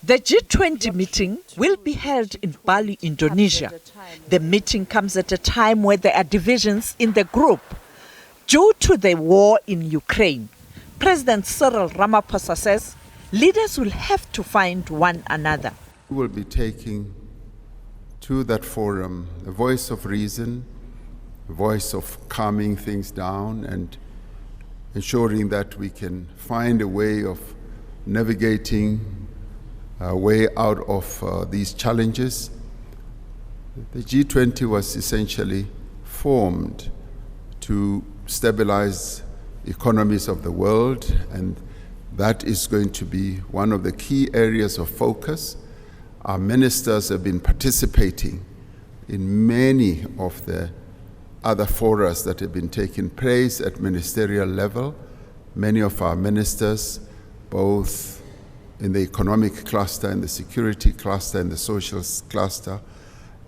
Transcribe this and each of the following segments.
The G20 meeting will be held in Bali, Indonesia. The meeting comes at a time where there are divisions in the group due to the war in Ukraine. President Cyril Ramaphosa says leaders will have to find one another. We will be taking to that forum a voice of reason, a voice of calming things down and ensuring that we can find a way of navigating a way out of these challenges. The G20 was essentially formed to stabilize economies of the world, and that is going to be one of the key areas of focus. Our ministers have been participating in many of the other forums that have been taking place at ministerial level. Many of our ministers, both in the economic cluster, in the security cluster, and the social cluster,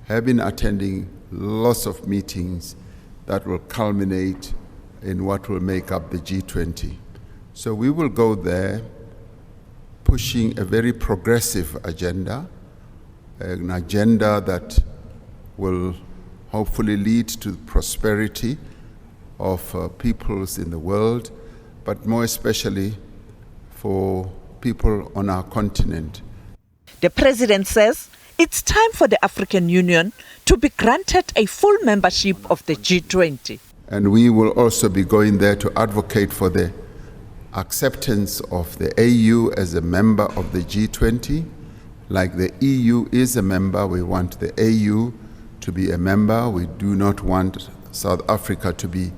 have been attending lots of meetings that will culminate in what will make up the G20. So we will go there pushing a very progressive agenda, an agenda that will hopefully lead to prosperity of peoples in the world, but more especially for people on our continent. The president says it's time for the African Union to be granted a full membership of the G20. And we will also be going there to advocate for the acceptance of the AU as a member of the G20. Like the EU is a member, we want the AU to be a member. We do not want South Africa to be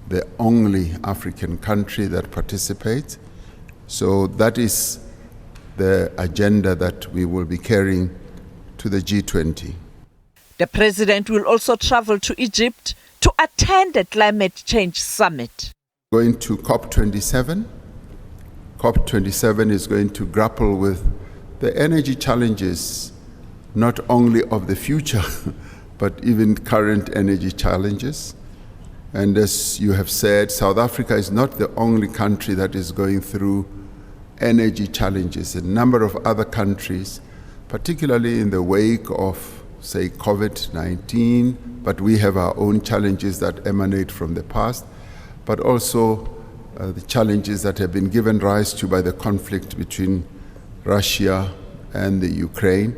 the only African country that participates. So that is the agenda that we will be carrying to the G20. The president will also travel to Egypt to attend the climate change summit. Going to COP27. COP27 is going to grapple with the energy challenges, not only of the future, but even current energy challenges. And as you have said, South Africa is not the only country that is going through energy challenges. A number of other countries, particularly in the wake of, say, COVID-19, but we have our own challenges that emanate from the past, but also the challenges that have been given rise to by the conflict between Russia and the Ukraine.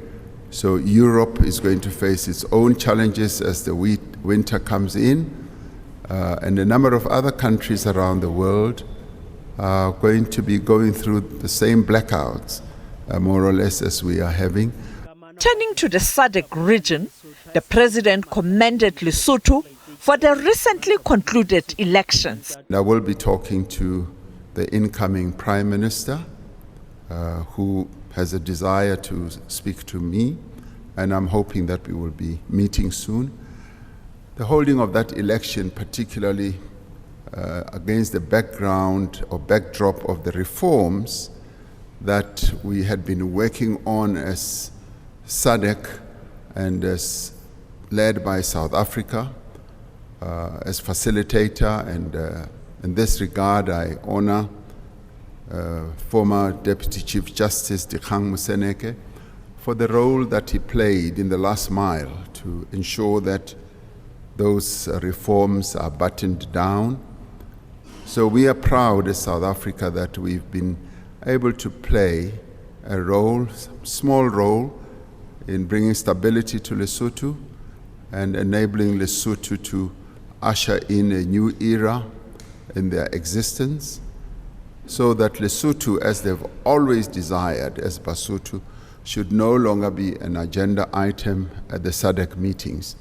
So Europe is going to face its own challenges as the winter comes in, and a number of other countries around the world are going to be going through the same blackouts, more or less, as we are having. Turning to the SADC region, the president commended Lesotho for the recently concluded elections. I will be talking to the incoming Prime Minister, who has a desire to speak to me, and I'm hoping that we will be meeting soon. The holding of that election, particularly against the background or backdrop of the reforms that we had been working on as SADC and as led by South Africa as facilitator, and in this regard I honor former Deputy Chief Justice Dikgang Moseneke for the role that he played in the last mile to ensure that those reforms are buttoned down. So we are proud as South Africa that we've been able to play a role, small role, in bringing stability to Lesotho and enabling Lesotho to usher in a new era in their existence, so that Lesotho, as they've always desired as Basotho, should no longer be an agenda item at the SADC meetings.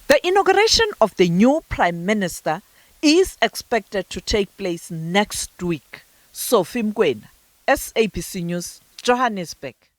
The inauguration of the new Prime Minister is expected to take place next week. Sophie Mkwena, SABC News, Johannesburg.